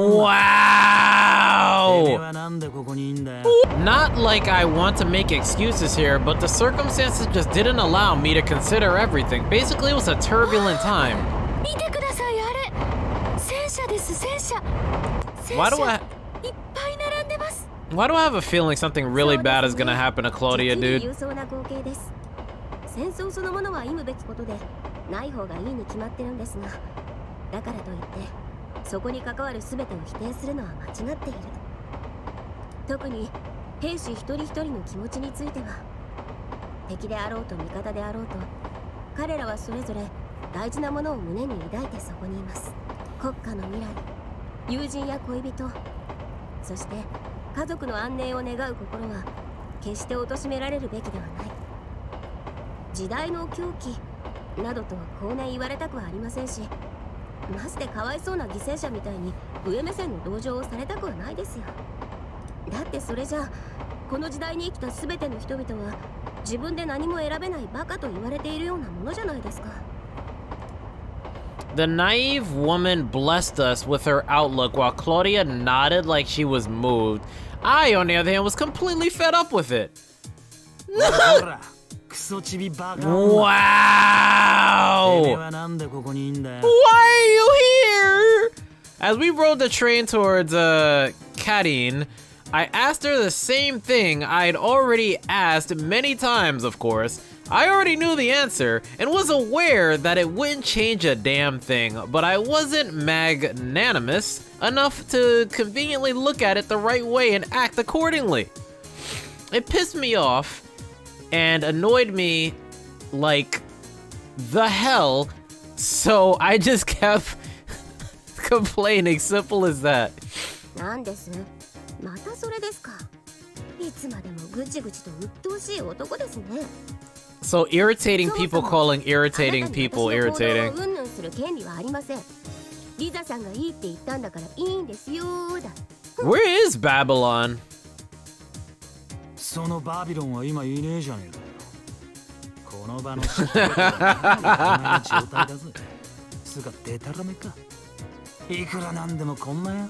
Wow! Not like I want to make excuses here, but the circumstances just didn't allow me to consider everything. Basically, it was a turbulent time. Why do I have a feeling something really bad is gonna happen to Claudia, dude? 戦争そのものは忌むべきことでない方がいいに決まってるんですが、だからといってそこに関わる全てを否定するのは間違っている。特に兵士一人一人の気持ちについては、敵であろうと味方であろうと、彼らはそれぞれ大事なものを胸に抱いてそこにいます。国家の未来、友人や恋人、そして家族の安寧を願う心は決して貶められるべきではない。時代の狂気などと後年言われたくはありませんし、ましてかわいそうな犠牲者みたいに上目線の同情をされたくはないですよ。だってそれじゃあこの時代に生きた全ての人々は自分で何も選べないバカと言われているようなものじゃないですか。The naive woman blessed us with her outlook while Claudia nodded like she was moved. I, on the other hand, was completely fed up with it. Wow! Why are you here? As we rode the train towards Kadin, I asked her the same thing I'd already asked many times, of course. I already knew the answer and was aware that it wouldn't change a damn thing, but I wasn't magnanimous enough to conveniently look at it the right way and act accordingly. It pissed me off and annoyed me like the hell, so I just kept complaining. Simple as that. So irritating people calling irritating people irritating. Where is Babylon? そのバビロンは今いねえじゃねえか。この場の状態だぜ。つがデタラメか。いくらなんでもこんなや。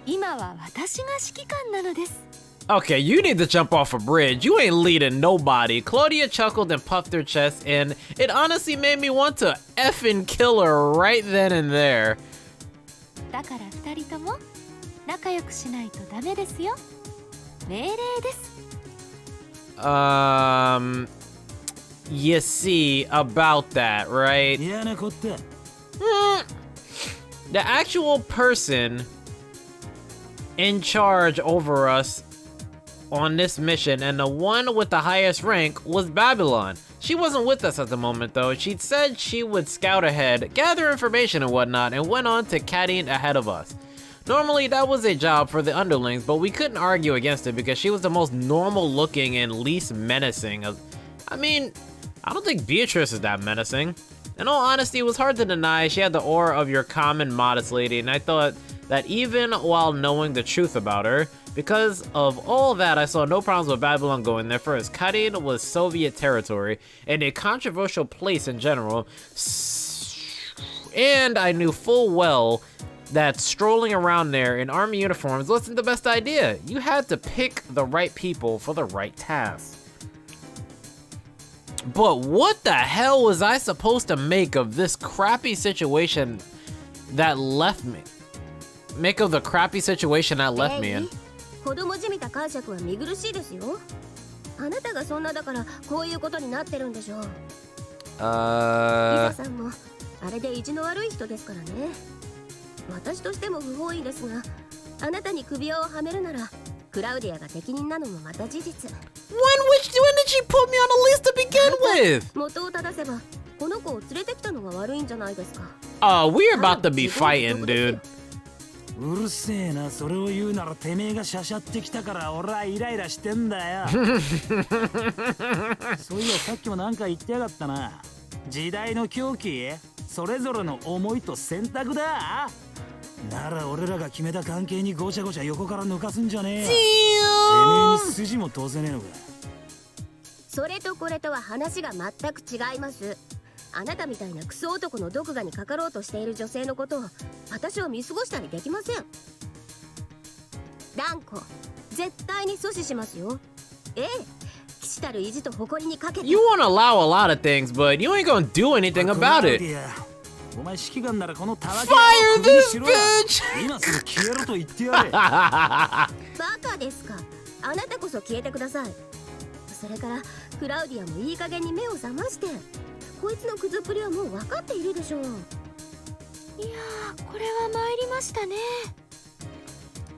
今は私が指揮官なのです。Okay, you need to jump off a bridge. You ain't leading nobody. Claudia chuckled and puffed her chest, and it honestly made me want to effing kill her right then and there. だから二人とも仲良くしないとダメですよ。命令です。You see about that, right? The actual person in charge over us on this mission and the one with the highest rank was Babylon. She wasn't with us at the moment though. She'd said she would scout ahead, gather information and whatnot, and went on to Kadin ahead of us. Normally that was a job for the underlings, but we couldn't argue against it because she was the most normal looking and least menacing. I mean, I don't think Beatrice is that menacing. In all honesty, it was hard to deny she had the aura of your common modest lady, and I thought that even while knowing the truth about her, because of all that, I saw no problems with Babylon going there first. Kadin was Soviet territory and a controversial place in general, and I knew full well that strolling around there in army uniforms wasn't the best idea. You had to pick the right people for the right task. But what the hell was I supposed to make of this crappy situation that left me? Make of the crappy situation that left me in? 子供じみた解釈は見苦しいですよ。あなたがそんなだからこういうことになってるんでしょう。リザさんもあれで意地の悪い人ですからね。私としても不本意ですが、あなたに首輪をはめるならクラウディアが適任なのもまた事実。When did she put me on a list to begin with? 元を正せばこの子を連れてきたのが悪いんじゃないですか。We're about to be fighting, dude. うるせえな、それを言うならてめえがしゃしゃってきたから俺はイライラしてんだよ。そういやさっきもなんか言ってやがったな。時代の狂気、それぞれの思いと選択だ。なら俺らが決めた関係にごちゃごちゃ横から抜かすんじゃねえよ。てめえに筋も通せねえのか。それとこれとは話が全く違います。あなたみたいなクソ男の毒牙にかかろうとしている女性のことを私は見過ごしたりできません。断固絶対に阻止しますよ。ええ、騎士たる意地と誇りにかけて。 You won't allow a lot of things, but you ain't gonna do anything about it. お前指揮官ならこのたわけ Fire this bitch! 今すぐ消えろと言ってやれ。バカですか。あなたこそ消えてください。それからクラウディアもいい加減に目を覚まして。こいつのくずっぷりはもう分かっているでしょう。いやー、これは参りましたね。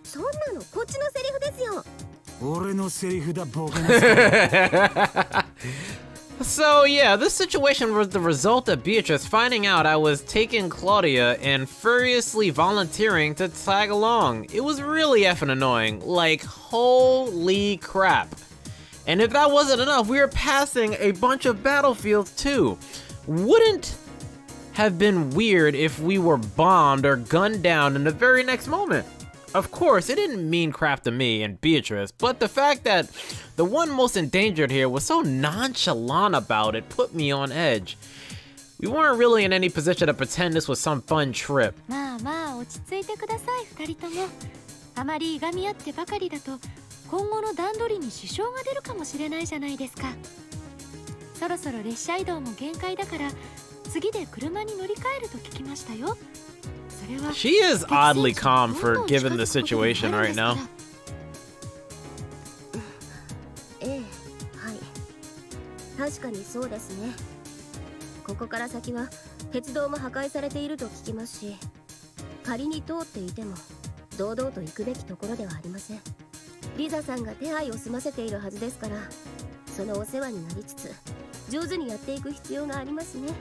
そんなのこっちのセリフですよ。俺のセリフだ、ボケな。So yeah, this situation was the result of Beatrice finding out I was taking Claudia and furiously volunteering to tag along. It was really effing annoying. Like, holy crap. And if that wasn't enough, we were passing a bunch of battlefields too. Wouldn't have been weird if we were bombed or gunned down in the very next moment. Of course, it didn't mean crap to me and Beatrice, but the fact that the one most endangered here was so nonchalant about it put me on edge. We weren't really in any position to pretend this was some fun trip. まあまあ落ち着いてください、二人とも。あまりいがみ合ってばかりだと今後の段取りに支障が出るかもしれないじゃないですか。そろそろ列車移動も限界だから次で車に乗り換えると聞きましたよ。 She is oddly calm for given the situation right now. ええ、はい。確かにそうですね。ここから先は鉄道も破壊されていると聞きますし、仮に通っていても堂々と行くべきところではありません。リザさんが手配を済ませているはずですから、そのお世話になりつつ上手にやっていく必要がありますね。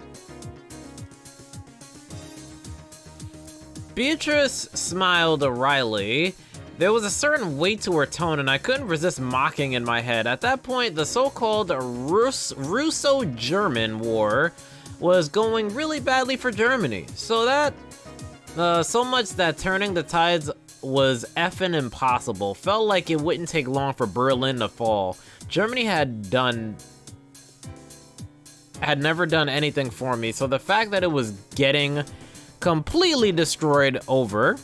Beatrice smiled wryly. There was a certain weight to her tone, and I couldn't resist mocking in my head. At that point, the so-called Russo-German War was going really badly for Germany. So much that turning the tides was effing impossible. Felt like it wouldn't take long for Berlin to fall. Germany had never done anything for me, so the fact that it was getting completely destroyed over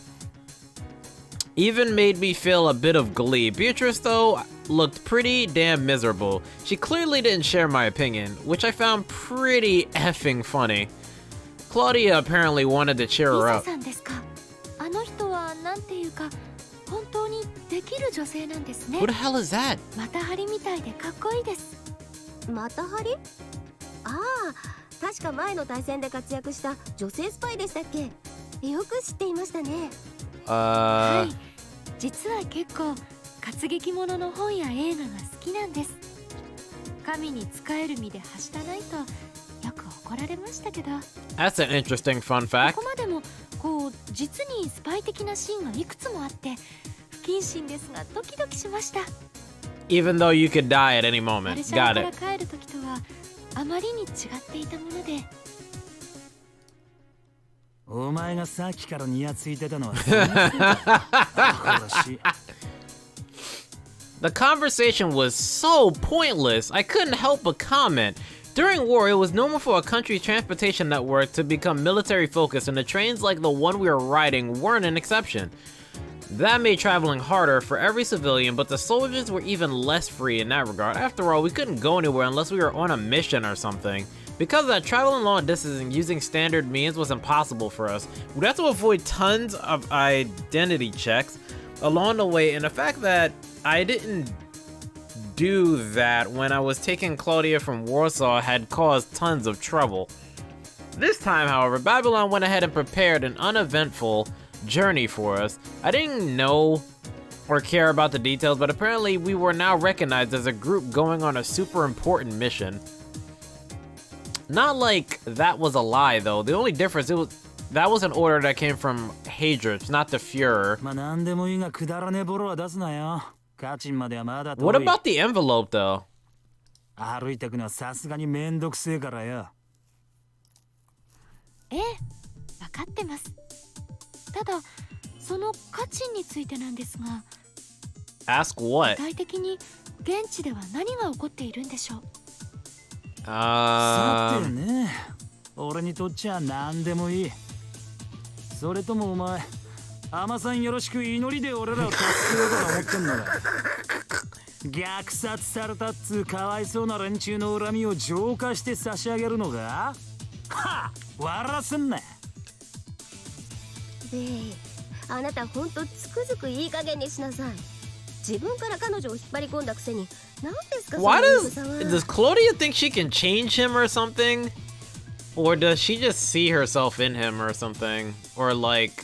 even made me feel a bit of glee. Beatrice, though, looked pretty damn miserable. She clearly didn't share my opinion, which I found pretty effing funny. Claudia apparently wanted to cheer her up. What the hell is that? またはりみたいでかっこいいです。またはり？ああ、確か前の対戦で活躍した女性スパイでしたっけ？よく知っていましたね。はい、実は結構活劇ものの本や映画が好きなんです。神に仕える身ではしたないとよく怒られましたけど。That's an interesting fun fact. ここまでもこう実にスパイ的なシーンがいくつもあって不謹慎ですがドキドキしました。Even though you could die at any moment. Got it. 帰る時とはあまりに違っていたもので。お前がさっきからニヤついてたのは The conversation was so pointless, I couldn't help but comment. During war, it was normal for a country's transportation network to become military focused, and the trains like the one we were riding weren't an exception. That made traveling harder for every civilian, but the soldiers were even less free in that regard. After all, we couldn't go anywhere unless we were on a mission or something. Because of that, traveling long distances and using standard means was impossible for us. We'd have to avoid tons of identity checks along the way, and the fact that I didn't do that when I was taking Claudia from Warsaw had caused tons of trouble. This time, however, Babylon went ahead and prepared an uneventful journey for us. I didn't know or care about the details, but apparently we were now recognized as a group going on a super important mission. Not like that was a lie, though. The only difference, that was an order that came from Hadrich, not the Fuhrer. What about the envelope, though? 歩いてくのはさすがにめんどくせえからよ。ええ、分かってます。ただ、その価値についてなんですが。Ask what? 具体的に現地では何が起こっているんでしょう。さてね、俺にとっちゃ何でもいい。それともお前、アマさんよろしく祈りで俺らを助けようとか思ってんのか。虐殺されたっつうかわいそうな連中の恨みを浄化して差し上げるのか。はっ、笑わせんな。ベイ、あなたほんとつくづくいい加減にしなさい。自分から彼女を引っ張り込んだくせに何ですか。 Why does Claudia think she can change him or something? Or does she just see herself in him or something? Or like,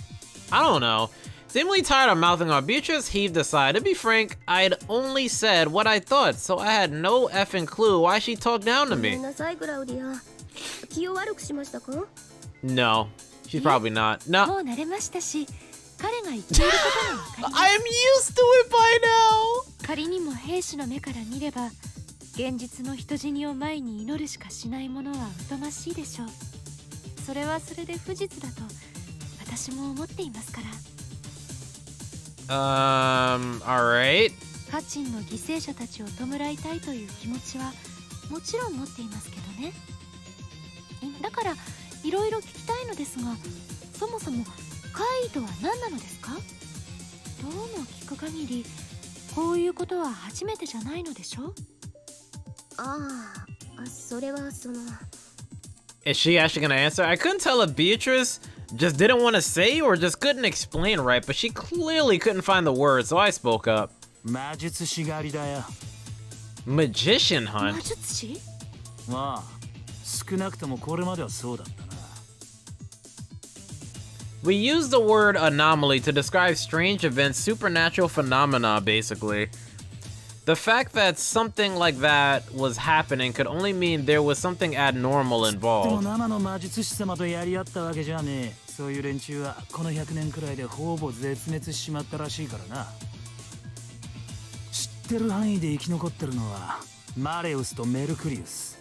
I don't know. Seemingly tired of mouthing on, Beatrice heaved a sigh. To be frank, I'd only said what I thought, so I had no effing clue why she talked down to me. No, she's probably not. No. I am used to it by now. 仮にも兵士の目から見れば、現実の人死にを前に祈るしかしないものは疎ましいでしょう。それはそれで不実だと私も思っていますから。alright. 家賃の犠牲者たちを弔いたいという気持ちはもちろん持っていますけどね。だからいろいろ聞きたいのですが、そもそも怪異とは何なのですか？どうも聞く限り、こういうことは初めてじゃないのでしょ？それはその。Is she actually gonna answer? I couldn't tell if Beatrice just didn't want to say or just couldn't explain right, but she clearly couldn't find the words, so I spoke up. 魔術師狩りだよ。Magician hunt? 魔術師？まあ、少なくともこれまではそうだったな。We use the word anomaly to describe strange events, supernatural phenomena, basically. The fact that something like that was happening could only mean there was something abnormal でも involved. 生の魔術師様とやり合ったわけじゃねえ。そういう連中はこの100年くらいでほぼ絶滅しちまったらしいからな。知ってる範囲で生き残ってるのはマレウスとメルクリウス。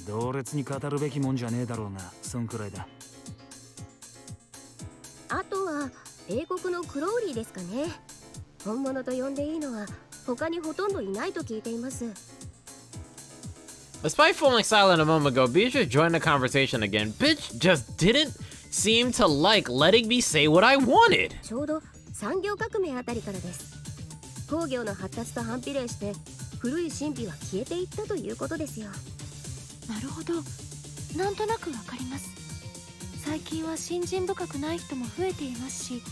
同列に語るべきもんじゃねえだろうが、そんくらいだ。あとは英国のクローリーですかね。本物と呼んでいいのは他にほとんどいないと聞いています。Despite falling silent a moment ago, Beatrice joined the conversation again. Bitch just didn't seem to like letting me say what I wanted. ちょうど産業革命あたりからです。工業の発達と反比例して古い神秘は消えていったということですよ。なるほど、なんとなくわかります。最近は信心深くない人も増えていますし、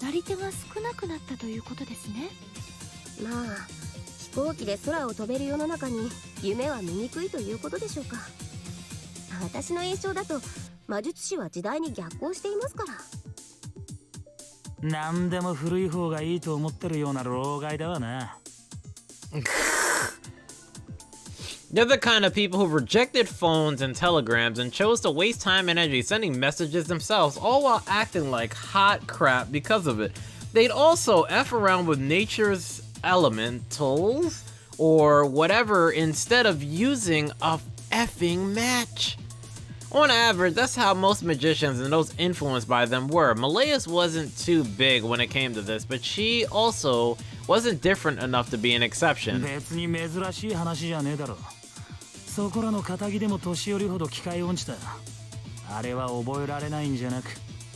なり手が少なくなったということですね。まあ、飛行機で空を飛べる世の中に夢は見にくいということでしょうか。私の印象だと魔術師は時代に逆行していますから。何でも古い方がいいと思ってるような老害だわな。They're the kind of people who rejected phones and telegrams and chose to waste time and energy sending messages themselves, all while acting like hot crap because of it. They'd also F around with nature's elementals or whatever instead of using a effing match. On average, that's how most magicians and those influenced by them were. Malaeus wasn't too big when it came to this, but she also wasn't different enough to be an exception. 別に珍しい話じゃねえだろ。そこらの仇でも年寄りほど機械音痴だ。あれは覚えられないんじゃなく、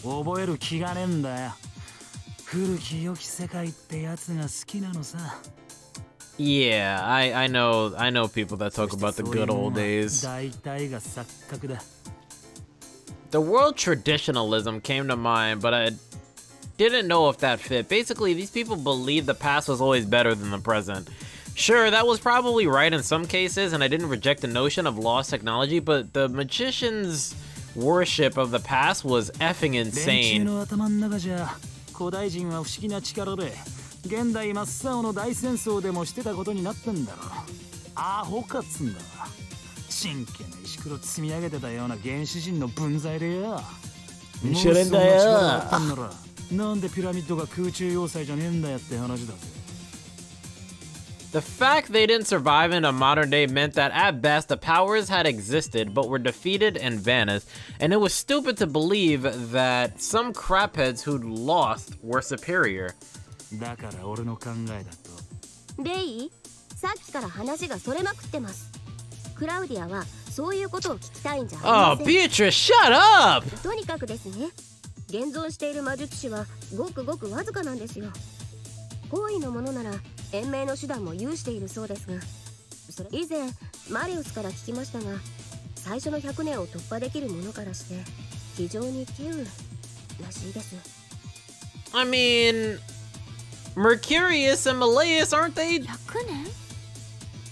覚える気がねえんだよ。古き良き世界ってやつが好きなのさ。Yeah, I know people that talk about the good old days. 大体が錯覚だ。The word traditionalism came to mind, but I didn't know if that fit. Basically, these people believed the past was always better than the present. Sure, that was probably right in some cases, and I didn't reject the notion of lost technology, but the magician's worship of the past was effing 連中 insane. の頭の中じゃ、古代人は不思議な力で、現代真っ青の大戦争でもしてたことになってんだろ。アホかっつんだ。真剣な石黒積み上げてたような原始人の分際でよ。一緒なんだよ。もうそんな力があったんなら、なんでピラミッドが空中要塞じゃねえんだよって話だぜ。The fact they didn't survive in a modern day meant that at best the powers had existed but were defeated and vanished, and it was stupid to believe that some crapheads who'd lost were superior. だから俺の考えだと。レイ、さっきから話がそれまくってます。クラウディアはそういうことを聞きたいんじゃあ Oh, りません。 Beatrice, shut up! とにかくですね、現存している魔術師はごくごくわずかなんですよ。好意のものなら延命の手段も有しているそうですが、それ以前マリウスから聞きましたが、最初の100年を突破できるものからして非常に稀有らしいです。 I mean, Mercurius and Malleus, aren't they? 100年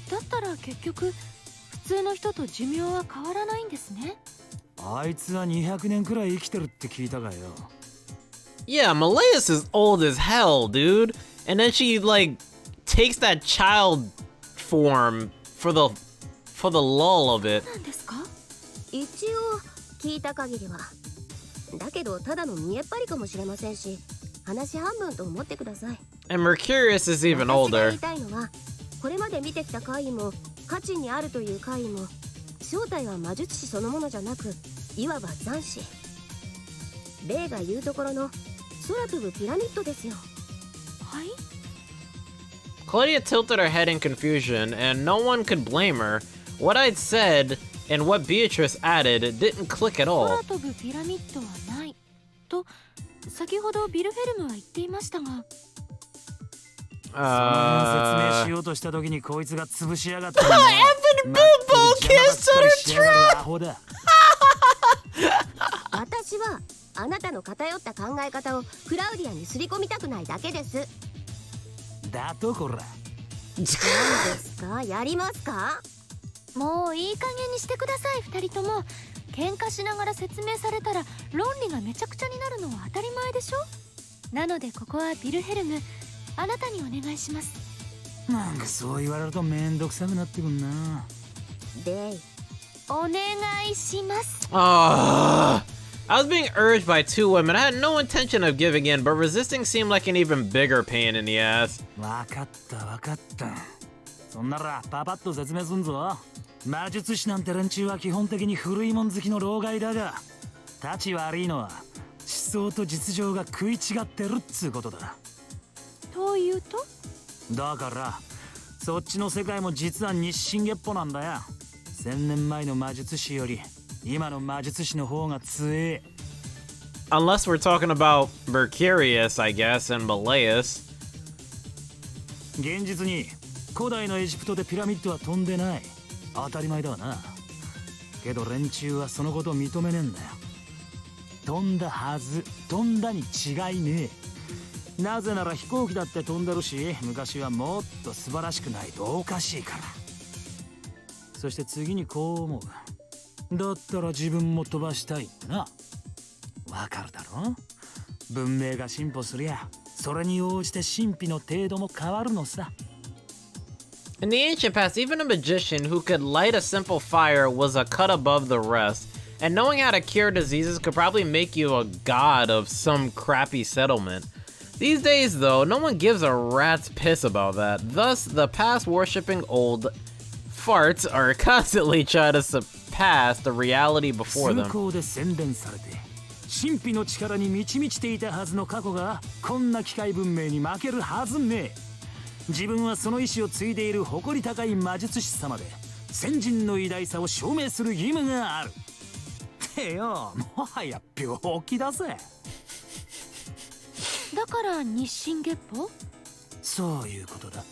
だったら結局普通の人と寿命は変わらないんですね。あいつは200年くらい生きてるって聞いたがよ。 Yeah, Malleus is old as hell, dude. And then she, like, takes that child form for the lull of it. なんですか？一応聞いた限りは。だけどただの見えっ張りかもしれませんし、話半分と思ってください。 And Mercurius is even 私が older. 言いたいのは、これまで見てきた怪異も価値にあるという怪異も正体は魔術師そのものじゃなく、いわば残死。レイが言うところの空飛ぶピラミッドですよ。はい。 Claudia tilted her head in confusion, and no one could blame her. What I'd said and what Beatrice added didn't click at all. 空飛ぶピラミッドはないと先ほどビルフェルムは言っていましたが、その辺説明しようとした時にこいつが潰しやがったんだよ。 Evan Bimbo kissed her アホだ。私はあなたの偏った考え方をクラウディアにすり込みたくないだけです。だとこら。何ですか？やりますか？もういい加減にしてください。2人とも喧嘩しながら説明されたら論理がめちゃくちゃになるのは当たり前でしょ。なのでここはビルヘルム、あなたにお願いします。なんかそう言われるとめんどくさくなってくんな。レイ、お願いします。I was being urged by two women. I had no intention of giving in, but resisting seemed like an even bigger pain in the ass. わかったわかった。そんならパパッと説明すんぞ。魔術師なんて連中は基本的に古いもん好きの老害だが、立ち悪いのは思想と実情が食い違ってるっつうことだ。というと？だからそっちの世界も実は日進月歩なんだよ。1000年前の魔術師より今の魔術師の方が強え。 Unless we're talking about Mercurius, I guess, and Malleus. 現実に古代のエジプトでピラミッドは飛んでない。当たり前だわな。けど連中はそのことを認めねえんだよ。飛んだはず、飛んだに違いねえ。なぜなら飛行機だって飛んでるし、昔はもっと素晴らしくないとおかしいから。そして次にこう思う。だったら自分も飛ばしたいってな。わかるだろ？文明が進歩すりゃ、それに応じて神秘の程度も変わるのさ。In the ancient past, even a magician who could light a simple fire was a cut above the rest, and knowing how to cure diseases could probably make you a god of some crappy settlement. These days, though, no one gives a rat's piss about that. Thus, the past-worshipping old farts are constantly trying to surpass the reality before them. 崇高で洗練されて神秘の力に満ち満ちていたはずの過去がこんな機械文明に負けるはずねえ。自分はその意志を継いでいる誇り高い魔術師様で先人の偉大さを証明する義務があるってよ。もはや病気だぜ。だから日進月歩？そういうことだ。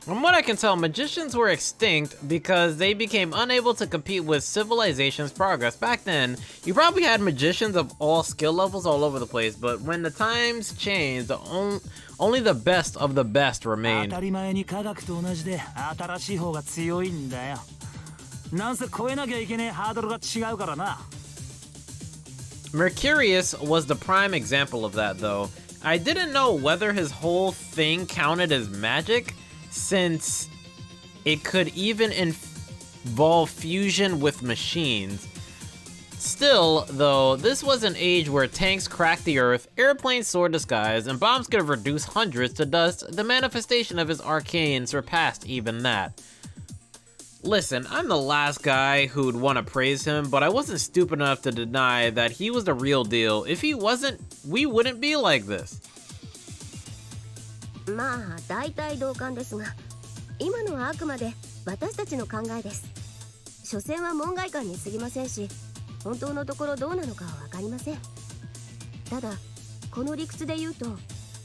From what I can tell, magicians were extinct because they became unable to compete with civilization's progress. Back then, you probably had magicians of all skill levels all over the place, but when the times changed, only the best of the best 当 remained. たり前に科学と同じで新しい方が強いんだよ。なんせ超えなきゃいけねえハードルが違うからな。 Mercurius was the prime example of that, though. I didn't know whether his whole thing counted as magic, since it could even involve fusion with machines. Still, though, this was an age where tanks cracked the earth, airplanes soared the skies, and bombs could have reduced hundreds to dust. The manifestation of his arcane surpassed even that. Listen, I'm the last guy who'd want to praise him, but I wasn't stupid enough to deny that he was the real deal. If he wasn't, we wouldn't be like this. まあ大体同感ですが、今のはあくまで私たちの考えです。所詮は門外漢に過ぎませんし、本当のところどうなのかは分かりません。ただこの理屈で言うと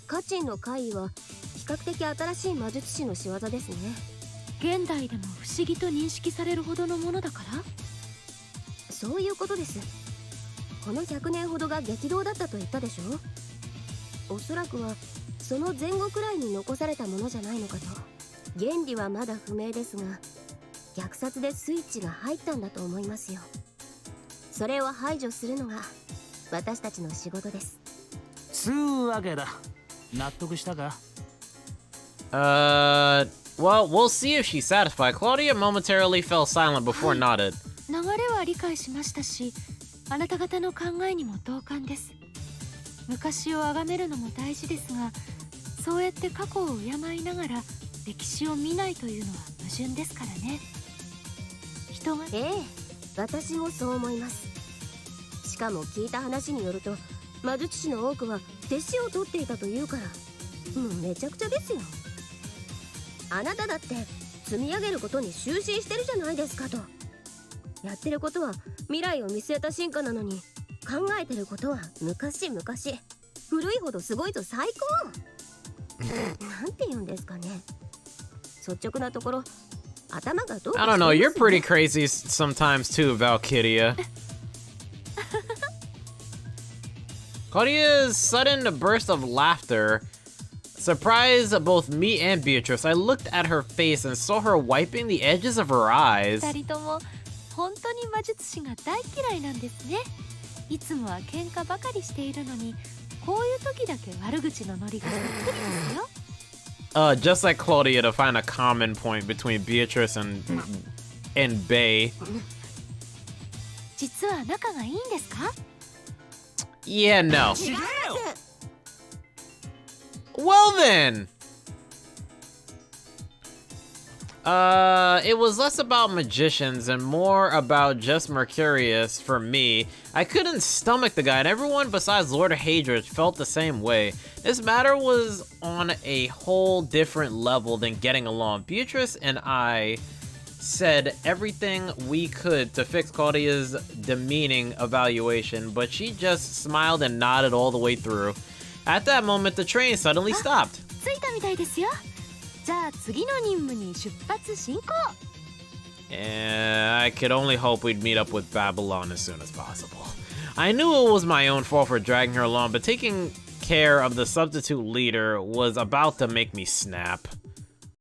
家珍の怪異は比較的新しい魔術師の仕業ですね。現代でも不思議と認識されるほどのものだから？そういうことです。この100年ほどが激動だったと言ったでしょ。おそらくはその前後くらいに残されたものじゃないのかと。原理はまだ不明ですが、虐殺でスイッチが入ったんだと思いますよ。それを排除するのが私たちの仕事です。つうわけだ。納得したか？ Well, we'll see if she's satisfied. Claudia momentarily fell silent before nodded. 流れは理解しましたし、あなた方の考えにも同感です。昔を崇めるのも大事ですが、そうやって過去を敬いながら歴史を見ないというのは矛盾ですからね。人が私もそう思います。しかも聞いた話によると魔術師の多くは弟子を取っていたというから、もうめちゃくちゃですよ。あなただって積み上げることに終始してるじゃないですかと。やってることは未来を見据えた進化なのに、考えてることは昔々古いほどすごいと最高なんて言うんですかね。率直なところ頭がどうか I don't know, you're pretty crazy sometimes too, Valkyria. Claudia's sudden burst of laughter surprised both me and Beatrice. I looked at her face and saw her wiping the edges of her eyes. 二人とも本当に魔術師が大嫌いなんですね。いつもは喧嘩ばかりしているのに、こういう時だけ悪口のノリがそっくりですよ。Just like Claudia, to find a common point between Beatrice and Bey. 実は仲がいいんですか？ Yeah, no. Well then. It was less about magicians and more about just Mercurius for me. I couldn't stomach the guy, and everyone besides Lord Hadrian felt the same way. This matter was on a whole different level than getting along. Beatrice and I said everything we could to fix Claudia's demeaning evaluation, but she just smiled and nodded all the way through. At that moment, the train suddenly stopped. 着いたみたいですよ。じゃあ次の任務に出発進行。I could only hope we'd meet up with Babylon as soon as possible. I knew it was my own fault for dragging her along, but taking care of the substitute leader was about to make me snap.